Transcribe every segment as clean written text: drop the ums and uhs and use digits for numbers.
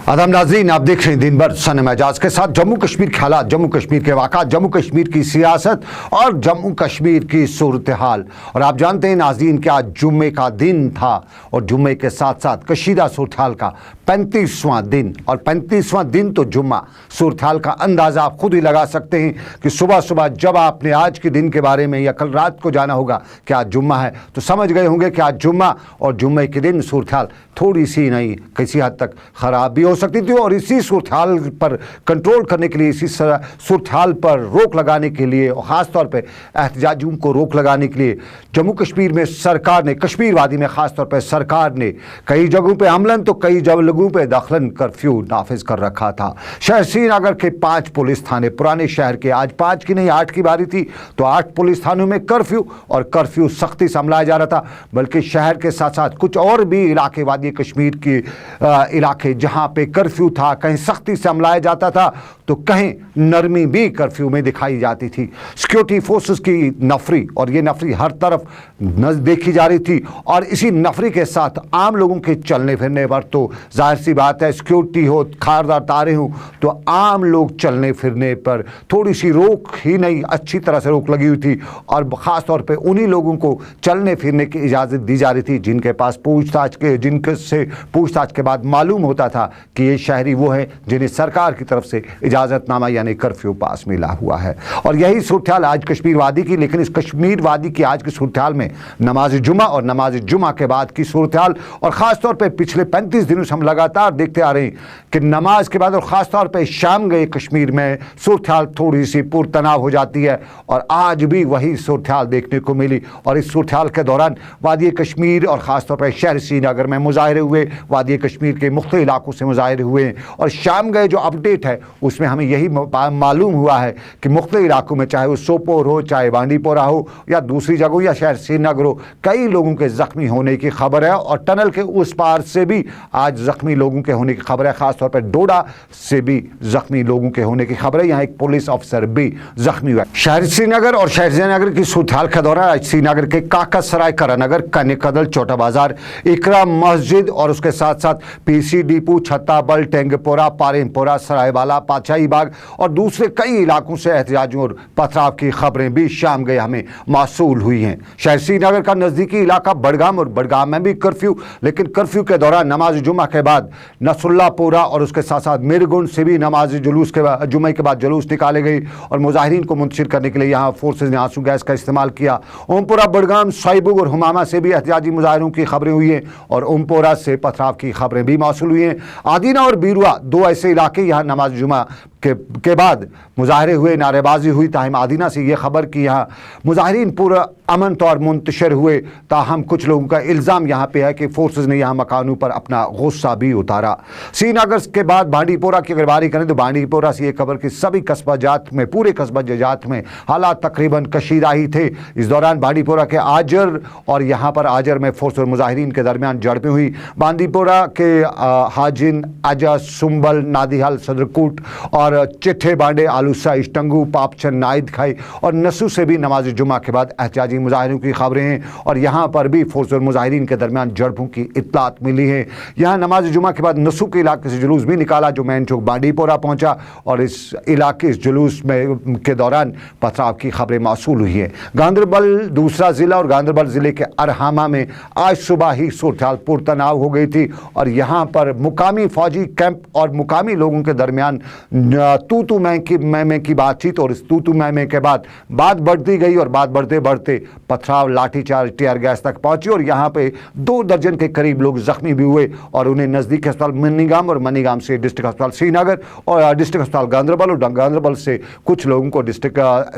आदाब नाज़रीन, आप देख रहे हैं दिन भर सनम एजाज के साथ जम्मू कश्मीर के हालात, जम्मू कश्मीर के वाक़ात, जम्मू कश्मीर की सियासत और जम्मू कश्मीर की सूरत हाल। और आप जानते हैं नाज़रीन कि आज जुम्मे का दिन था और जुम्मे के साथ साथ कशीदा सूरत हाल का 35वां दिन, और 35वां दिन तो जुम्मा। सूरत हाल का अंदाज़ा आप खुद ही लगा सकते हैं कि सुबह सुबह जब आपने आज के दिन के बारे में या कल रात को जाना होगा कि आज जुम्मा है, तो समझ गए होंगे कि आज जुम्मा और जुम्मे के दिन सूरत हाल थोड़ी सी नहीं किसी हद तक ख़राब भी हो सकती थी। और इसी सूरत हाल पर कंट्रोल करने के लिए, इसी सूरत हाल पर रोक लगाने के लिए और ख़ास तौर पे एहतजाजियों को रोक लगाने के लिए जम्मू कश्मीर में सरकार ने, कश्मीर वादी में ख़ास तौर पे सरकार ने कई जगहों पे अमलन तो कई जगहों पे दखलन कर्फ्यू नाफिज कर रखा था। शहर श्रीनगर के 5 पुलिस थाने, पुराने शहर के, आज 5 की नहीं 8 की बारी थी, तो 8 पुलिस थानों में कर्फ्यू, और कर्फ्यू सख्ती से अमलाया जा रहा था। बल्कि शहर के साथ साथ कुछ और भी इलाके, वादी कश्मीर के इलाके जहां पे कर्फ्यू था, कहीं सख्ती से अमलाया जाता था तो कहीं नरमी भी कर्फ्यू में दिखाई जाती थी। सिक्योरिटी फोर्सेस की नफरी, और ये नफरी हर तरफ देखी जा रही थी, और इसी नफरी के साथ आम लोगों के चलने फिरने पर तो जाहिर सी बात है, सिक्योरिटी हो, खारदार तारे हो, तो आम लोग चलने फिरने पर थोड़ी सी रोक ही नहीं, अच्छी तरह से रोक लगी हुई थी। और ख़ास तौर पे उन्हीं लोगों को चलने फिरने की इजाज़त दी जा रही थी जिनके पास जिनके से पूछताछ के बाद मालूम होता था कि ये शहरी वो हैं जिन्हें सरकार की तरफ से इजाज़तनामा यानी कर्फ्यू पास मिला हुआ है। और यही सूरत हाल आज कश्मीर वादी की, लेकिन इस कश्मीर वादी की आज की सूरत हाल में नमाज जुमा और नमाज जुमा के बाद की सूरत हाल, और ख़ास तौर पे पिछले 35 दिनों से हम लगातार देखते आ रहे हैं कि नमाज के बाद और ख़ास तौर पे शाम गए कश्मीर में सूरत हाल थोड़ी सी पुरतनाव हो जाती है, और आज भी वही सूरत हाल देखने को मिली। और इस सूरत हाल के दौरान वादी कश्मीर और ख़ास तौर पर शहर श्रीनगर में मुजाहरे हुए, वादी कश्मीर के मुख्तलिफ इलाकों से मुजाहरे हुए, और शाम गए जो अपडेट है उसमें हमें यही मालूम हुआ है कि मुख्तलिफ इलाकों में, चाहे वो सोपोर हो, चाहे बांडीपोरा हो, या दूसरी जगहों या शहर श्रीनगर हो, कई लोगों के ज़ख्मी होने की खबर है। और टनल के उस पार से भी आज ज़ख्मी लोगों के होने की खबर है, ख़ासतौर पर डोडा से भी ज़ख्मी लोगों के होने की खबर है। यहाँ एक पुलिस अफसर भी ज़ख्मी हुआ। शहर श्रीनगर और शहर श्रीनगर की सूरत हाल के दौरान आज श्रीनगर के काकासराय, करानगर, कनेकदल, छोटा बाजार, इकरा मस्जिद और उसके साथ साथ पीसी डिपो, छत्ताबल, टेंगपोरा, पारेमपोरा, सरायवाला, पातशाही बाग और दूसरे कई इलाकों से एहतजाजियों और पथराव की खबरें भी शाम गए हमें मौसूल हुई हैं। शहर श्रीनगर का नज़दीकी इलाका बडगाम, और बडगाम में भी कर्फ्यू, लेकिन कर्फ्यू के दौरान नमाज जुमा के बाद नसरुल्लाहपुरा और उसके साथ साथ मिरगुंड से भी नमाज जुलूस के जुमे के बाद जुलूस निकाले गए, और मुजाहिरीन को मुंतशिर करने के लिए यहाँ फोर्सेज ने आंसू गैस का इस्तेमाल किया। ओमपुरा, बडगाम, साइबुग और हुमामा से भी एहतजाजी मुजाहिरों की खबरें हुई हैं, और ओमपुरा से पथराव की खबरें भी मौसूल हुई हैं। आदीना और बीरुआ, 2 ऐसे इलाके यहाँ नमाज जुमा के बाद मुजाहरे हुए, नारेबाजी हुई। ताहम आदीना से ये खबर कि यहाँ मुजाहिरीन पूरा अमन तौर मुंतशिर हुए, ताहम कुछ लोगों का इल्ज़ाम यहाँ पे है कि फोर्सेज ने यहाँ मकानों पर अपना गुस्सा भी उतारा। श्रीनगर के बाद बांडीपोरा की अगर बारी करें तो बांडीपोरा से ये खबर कि सभी कस्बा जात में, पूरे कस्बा जात में हालात तकरीबन कशीदा ही थे। इस दौरान बांडीपोरा के आजर और यहाँ पर आजर में फोर्स और मुजाहिरीन के दरमियान झड़पें हुई। बांडीपोरा के हाजिन, अजा, सुंबल, नादिहल, सदरकूट और चिट्ठे बांडे, आलूसा, इष्टंगू, पापचन, नाइद खाई और नसू से भी नमाज जुमा के बाद एहतजाजी मुजाहिरों की खबरें हैं, और यहाँ पर भी फोर्स और मुजाहिरीन के दरमियान झड़पों की इत्तलात मिली है। यहाँ नमाज जुमा के बाद नसू के इलाके से जुलूस भी निकाला जो मैन चौक बांडीपोरा पहुँचा, और इस इलाके इस जुलूस में के दौरान पथराव की खबरें मौसूल हुई हैं। गांदरबल दूसरा ज़िला, और गांदरबल ज़िले के अरहामा में आज सुबह ही सूरत हाल पुरतनाव हो गई थी, और यहाँ पर मुकामी फौजी कैंप और मुकामी लोगों के दरमियान तू तू मैं की बातचीत, और इस तू तू मैं के बाद बात बढ़ती गई, और बात बढ़ते बढ़ते पथराव, लाठीचार्ज, टीयर गैस तक पहुंची, और यहाँ पे 2 दर्जन के करीब लोग जख्मी भी हुए, और उन्हें नज़दीक अस्पताल मनीगाम और मनीगाम से डिस्ट्रिक्ट अस्पताल श्रीनगर और डिस्ट्रिक्ट अस्पताल गांदरबल, और गांदरबल से कुछ लोगों को डिस्ट्रिक्ट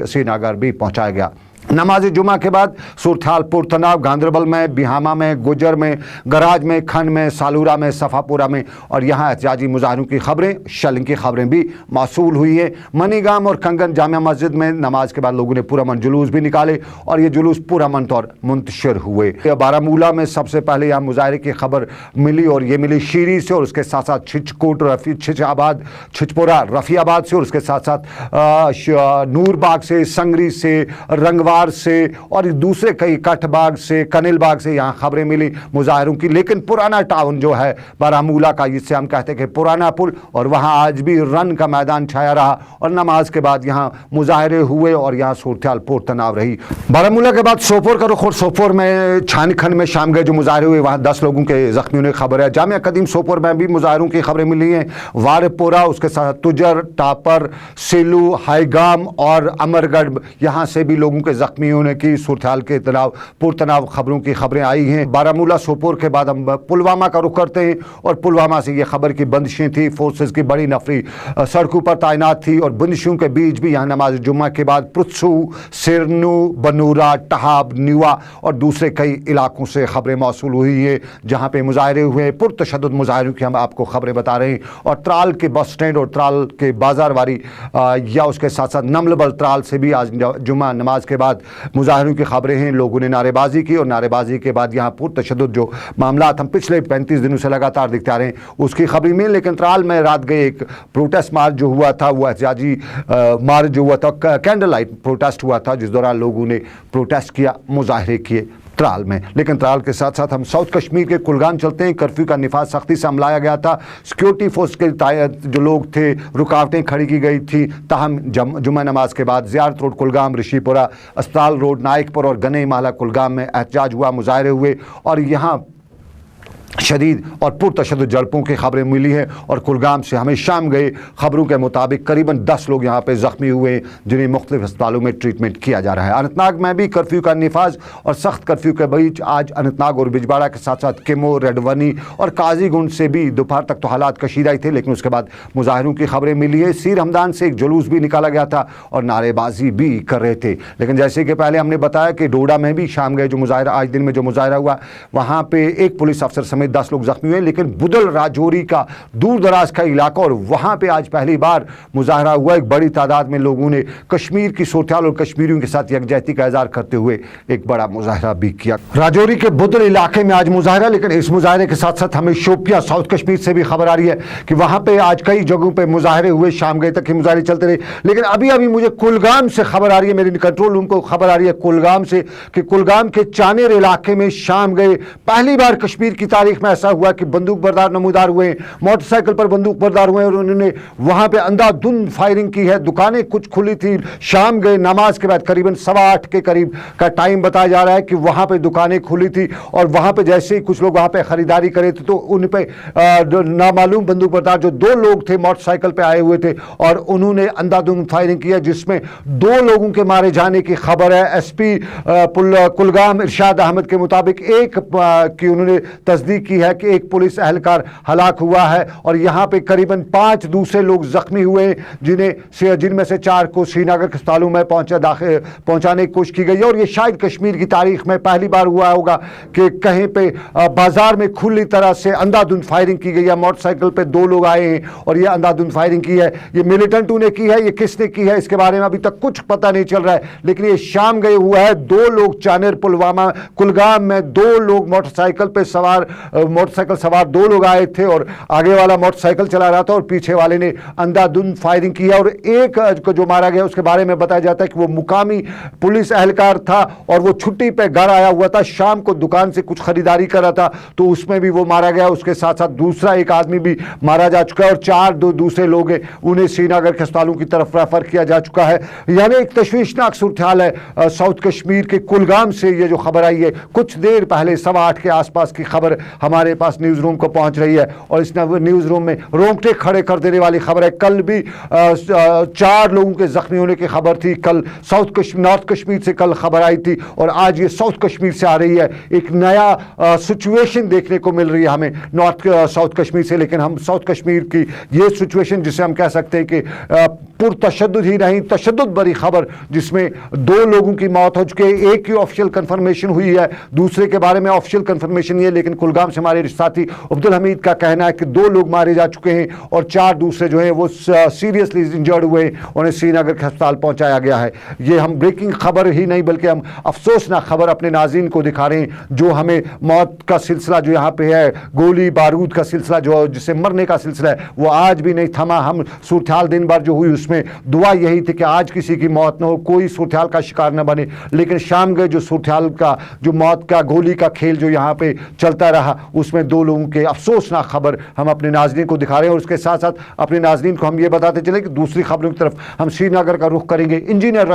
श्रीनगर भी पहुँचाया गया। नमाज जुमा के बाद सूरत हाल पुरतनाव गांदरबल में, बिहामा में, गुजर में, गराज में, खन में, सालूरा में, सफ़ापुरा में, और यहाँ एहतजाजी मुजाहिरों की खबरें, शलिंग की खबरें भी मौसूल हुई हैं। मनीगाम और कंगन जामिया मस्जिद में नमाज के बाद लोगों ने पुरअमन जुलूस भी निकाले, और ये जुलूस पुरअमन तौर मुंतशिर हुए। बारामूला में सबसे पहले यहाँ मुजाहरे की खबर मिली, और ये मिली शीरी से, और उसके साथ साथ छिचकोट, छिचाबाद, छिचपुरा, रफ़ियाबाद से, और उसके साथ साथ नूरबाग से, संगरी से, रंगवा बाजार से और दूसरे कई कठ बाग से, कनिल बाग से यहाँ खबरें मिली मुजाहरों की। लेकिन पुराना टाउन जो है बारामूला का, जिससे हम कहते हैं कि पुराना पुल, और वहाँ आज भी रन का मैदान छाया रहा और नमाज के बाद यहाँ मुजाहरे हुए और यहाँ सूरत पुरतनाव रही। बारामूला के बाद सोपोर का रुख, और सोपोर में छानखंड में शाम गए जो मुजाहरे हुए, वहाँ 10 लोगों के जख्मी होने की खबर है। जामिया कदीम सोपोर में भी मुजाहरों की खबरें मिली हैं। वारपोरा, उसके साथ तुजर, टापर, सिलू, हाईगाम और अमरगढ़, यहाँ से भी लोगों के जख्मी होने की सूरत के पुरतनाव खबरों की खबरें आई हैं। बारामूला सोपोर के बाद हम पुलवामा का रुख करते हैं और पुलवामा से ये खबर की बंदिशें थी, फोर्सेस की बड़ी नफरी सड़कों पर तैनात थी और बंदिशों के बीच भी यहाँ नमाज जुम्मा के बाद पुत्सू, सिरनू, बनूरा, टहाब, न्यूआ और दूसरे कई इलाकों से खबरें मौसूल हुई है जहाँ पे मुजाहरे हुए। पुरतशद्दुद मुजाहरों की हम आपको खबरें बता रहे हैं। और त्राल के बस स्टैंड और त्राल के बाजारवारी या उसके साथ साथ नमलबल त्राल से भी आज जुम्मा नमाज के बाद मुजाहरों की खबरें हैं। लोगों ने नारेबाजी की और नारेबाजी के बाद यहाँ पुरतशद्दुद जो मामला हम पिछले 35 दिनों से लगातार दिखते आ रहे हैं उसकी खबरें में। लेकिन त्राल में रात गए एक प्रोटेस्ट मार्च जो हुआ था, वो एहतजाजी मार्च जो हुआ था, कैंडल लाइट प्रोटेस्ट हुआ था, जिस दौरान लोगों ने प्रोटेस्ट किया, मुजाहरे किए त्राल में। लेकिन त्राल के साथ साथ हम साउथ कश्मीर के कुलगाम चलते हैं। कर्फ्यू का निफाज सख्ती से अमलाया गया था। सिक्योरिटी फोर्स के जो लोग थे, रुकावटें खड़ी की गई थी। ताहम जुम्मा नमाज के बाद ज़ियारत रोड कुलगाम, ऋषिपुरा, अस्पताल रोड, नाइकपुर और गनई माला कुलगाम में एहतजाज हुआ, मुजाहरे हुए और यहाँ शदीद और पुरतशद्दुद झड़पों की खबरें मिली हैं। और कुलगाम से हमें शाम गए खबरों के मुताबिक करीबन 10 लोग यहाँ पे ज़ख्मी हुए जिन्हें मुख्तलिफ अस्पतालों में ट्रीटमेंट किया जा रहा है। अनंतनाग में भी कर्फ्यू का निफाज और सख्त कर्फ्यू के बीच आज अनंतनाग और बिजबाड़ा के साथ साथ किमो, रेडवनी और काजीगुंड से भी दोपहर तक तो हालात कशीदा ही थे, लेकिन उसके बाद मुजाहरों की खबरें मिली है। सीर हमदान से एक जुलूस भी निकाला गया था और नारेबाजी भी कर रहे थे। लेकिन जैसे कि पहले हमने बताया कि डोडा में भी शाम गए जो मुजाहरा, आज दिन में जो मुजाहरा हुआ, वहाँ पर एक पुलिस अफसर समेत 10 लोग जख्मी हुए। लेकिन बुदल राजौरी का दूर दराज का इलाका और वहां पे आज पहली बार मुजाहरा हुआ। एक बड़ी तादाद में लोगों ने कश्मीर की सूरत-ए-हाल और कश्मीरियों के साथ यकजहती का इज़हार करते हुए एक बड़ा मुजाहरा भी किया। राजौरी के बुदल इलाके में आज मुजाहरा, लेकिन इस मुजाहरे के साथ साथ हमें शोपियां साउथ कश्मीर से भी खबर आ रही है कि वहां पे आज कई जगहों पे मुजाहरे हुए, शाम गए तक के मुजाहरे चलते रहे। लेकिन अभी अभी मुझे कुलगाम से खबर आ रही है, मेरी कंट्रोल रूम को खबर आ रही है कुलगाम से कि कुलगाम के चानेर इलाके में शाम गए पहली बार कश्मीर की तारीख में ऐसा हुआ कि बंदूक बरदार नमूदार हुए, मोटरसाइकिल पर बंदूक बरदार हुए और उन्होंने वहां पे अंधाधुंध फायरिंग की है। दुकानें कुछ खुली थी। शाम गए नमाज के बाद करीबन 8:15 के करीब का टाइम बताया जा रहा है कि वहां पे दुकानें खुली थी और वहां पे जैसे ही कुछ लोग वहां पे खरीदारी करे थे तो उन पे नामालूम बंदूक बरदार जो 2 लोग थे मोटरसाइकिल पे आए हुए थे और उन्होंने अंधाधुंध फायरिंग की है, जिसमें 2 लोगों के मारे जाने की खबर है। एसपी कुलगाम इरशाद अहमद के मुताबिक एक की उन्होंने तस्दीक की है कि एक पुलिस एहलकार हलाक हुआ है और यहाँ पे करीबन 5 दूसरे लोग जख्मी हुए जिनमें से 4 को श्रीनगर के अस्पतालों में पहुंचाने की कोशिश की गई है। और ये शायद कश्मीर की तारीख में पहली बार हुआ होगा कि कहीं पे बाजार में खुली तरह से अंधाधुंध फायरिंग की गई है। मोटरसाइकिल पे 2 लोग आए हैं और ये अंधाधुंध फायरिंग की है। ये मिलिटेंटों ने की है, ये किसने की है इसके बारे में अभी तक कुछ पता नहीं चल रहा है, लेकिन ये शाम गए हुआ है। 2 लोग चानेर पुलवामा कुलगाम में 2 लोग मोटरसाइकिल सवार 2 लोग आए थे और आगे वाला मोटरसाइकिल चला रहा था और पीछे वाले ने अंधाधुंध फायरिंग की है। और एक को जो मारा गया उसके बारे में बताया जाता है कि वो मुकामी पुलिस एहलकार था और वो छुट्टी पे घर आया हुआ था, शाम को दुकान से कुछ खरीदारी कर रहा था तो उसमें भी वो मारा गया। उसके साथ साथ दूसरा एक आदमी भी मारा जा चुका है और 4 दूसरे लोग हैं उन्हें श्रीनगर के अस्पतालों की तरफ रेफर किया जा चुका है। यानी एक तशवीशनाक सूरत-ए-हाल है साउथ कश्मीर के कुलगाम से। ये जो खबर आई है कुछ देर पहले 8:15 के आसपास की खबर हमारे पास न्यूज़ रूम को पहुंच रही है और इस न्यूज़ रूम में रोंगटे खड़े कर देने वाली खबर है। कल भी 4 लोगों के जख्मी होने की खबर थी। कल नॉर्थ कश्मीर से कल खबर आई थी और आज ये साउथ कश्मीर से आ रही है। एक नया सिचुएशन देखने को मिल रही है हमें साउथ कश्मीर से। लेकिन हम साउथ कश्मीर की ये सिचुएशन जिसे हम कह सकते हैं कि पुरतशद्दुद ही नहीं, तशद्दुद भरी खबर, जिसमें 2 लोगों की मौत हो चुकी है। एक की ऑफिशियल कंफर्मेशन हुई है, दूसरे के बारे में ऑफिशियल कंफर्मेशन नहीं है, लेकिन कुलगाम पंजाब से हमारे साथी अब्दुल हमीद का कहना है कि 2 लोग मारे जा चुके हैं और 4 दूसरे जो हैं वो सीरियसली इंजर्ड हुए, उन्हें श्रीनगर के अस्पताल पहुंचाया गया है। ये हम ब्रेकिंग खबर ही नहीं बल्कि हम अफसोसनाक खबर अपने नाज़रीन को दिखा रहे हैं, जो हमें मौत का सिलसिला जो यहाँ पे है, गोली बारूद का सिलसिला जो जिससे मरने का सिलसिला है, वो आज भी नहीं थमा। हम सूरत हाल दिन भर जो हुई उसमें दुआ यही थी कि आज किसी की मौत न हो, कोई सूरत हाल का शिकार न बने, लेकिन शाम गए जो सूरत हाल का जो मौत का गोली का खेल जो यहाँ पे चलता रहा, उसमें 2 लोगों के अफसोसनाक खबर हम अपने नाज़रीन को दिखा रहे हैं। और उसके साथ साथ अपने नाज़रीन को हम ये बताते चले कि दूसरी खबरों की तरफ हम श्रीनगर का रुख करेंगे। इंजीनियर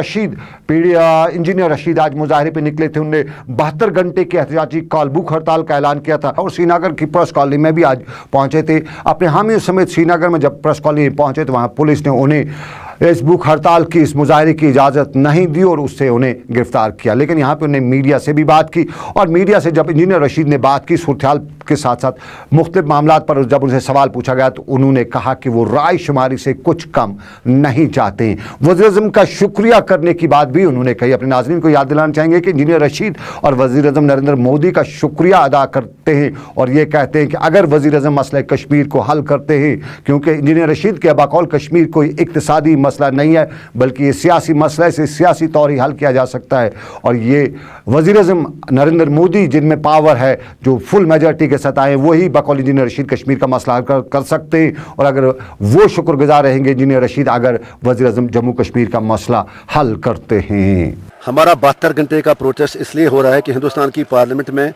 रशीद आज मुजाहरे पे निकले थे, उन्होंने 72 घंटे की एहतजाजी कॉल भूख हड़ताल का ऐलान किया था और श्रीनगर की प्रेस कॉलोनी में भी आज पहुंचे थे। अपने हामियों समेत श्रीनगर में जब प्रेस कॉलोनी पहुंचे तो वहां पुलिस ने उन्हें इस भूख हड़ताल की, इस मुजाहरे की इजाज़त नहीं दी और उससे उन्हें गिरफ्तार किया। लेकिन यहाँ पे उन्हें मीडिया से भी बात की और मीडिया से जब इंजीनियर रशीद ने बात की सूरत हाल के साथ साथ मुख्तलिफ मामला पर जब उनसे सवाल पूछा गया तो उन्होंने कहा कि वो राय शुमारी से कुछ कम नहीं चाहते हैं। वज़ीर-ए-आज़म का शुक्रिया करने की बात भी उन्होंने कही। अपने नाज़रीन को याद दिलाना चाहेंगे कि इंजीनियर रशीद और वज़ीर-ए-आज़म नरेंद्र मोदी का शुक्रिया अदा करते हैं और ये कहते हैं कि अगर वज़ीर-ए-आज़म मसला कश्मीर को हल करते हैं, क्योंकि इंजीनियर रशीद के बकौल कश्मीर कोई इक़्तिसादी मसला नहीं है बल्कि ये सियासी मसला है, इसे सियासी तौर ही हल किया जा सकता है। और ये वज़ीर-ए-आज़म नरेंद्र मोदी जिनमें पावर है, जो फुल मेजॉरिटी के साथ आए, वही बकौल इंजीनियर रशीद कश्मीर का मसला हल कर सकते हैं। और अगर वो शुक्रगुजार रहेंगे इंजीनियर रशीद अगर वज़ीर-ए-आज़म जम्मू कश्मीर का मसला हल करते हैं। हमारा 72 घंटे का प्रोटेस्ट इसलिए हो रहा है कि हिंदुस्तान की पार्लियामेंट में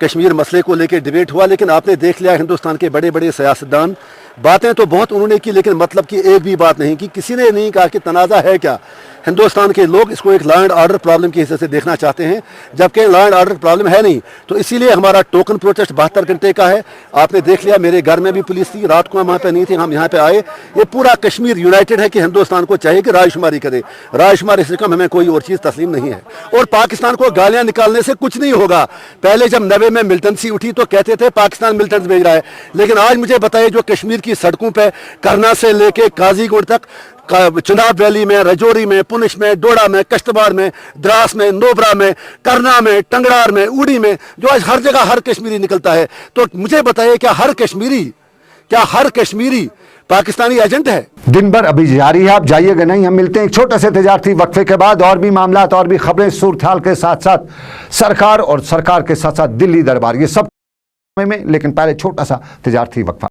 कश्मीर मसले को लेकर डिबेट हुआ, लेकिन आपने देख लिया हिंदुस्तान के बड़े बड़े सियासतदान बातें तो बहुत उन्होंने की, लेकिन मतलब की एक भी बात नहीं की। किसी ने नहीं कहा कि तनाज़ा है क्या। हिंदुस्तान के लोग इसको एक लॉ एंड ऑर्डर प्रॉब्लम के हिस्से से देखना चाहते हैं, जबकि लॉ एंड ऑर्डर प्रॉब्लम है नहीं। तो इसीलिए हमारा टोकन प्रोटेस्ट 72 घंटे का है। आपने देख लिया मेरे घर में भी पुलिस थी, रात को हम वहाँ पे नहीं थे, हम यहाँ पे आए। ये पूरा कश्मीर यूनाइटेड है कि हिंदुस्तान को चाहिए कि रायशुमारी करे। रायशुमारी से कम हमें कोई और चीज़ तस्लीम नहीं है। और पाकिस्तान को गालियाँ निकालने से कुछ नहीं होगा। पहले जब 90 में मिलिटेंसी उठी तो कहते थे पाकिस्तान मिलिटेंट्स भेज रहा है, लेकिन आज मुझे बताइए जो कश्मीर की सड़कों पर करना से लेके काजीगुंड तक, चुनाब वैली में, रजौरी में, पुंछ में, डोडा में, कश्तवाड़ में, द्रास में, नोबरा में, करना में, टंगड़ार में, उड़ी में, जो आज हर जगह हर कश्मीरी निकलता है। तो मुझे बताइए क्या हर कश्मीरी पाकिस्तानी एजेंट है? दिन भर अभी जारी है, आप जाइएगा नहीं। हम मिलते हैं एक छोटे से तजारती वक्फे के बाद। और भी मामला और भी खबरें सूरत हाल के साथ साथ सरकार और सरकार के साथ साथ दिल्ली दरबार, ये सब में, लेकिन पहले छोटा सा तजारती वक्फा।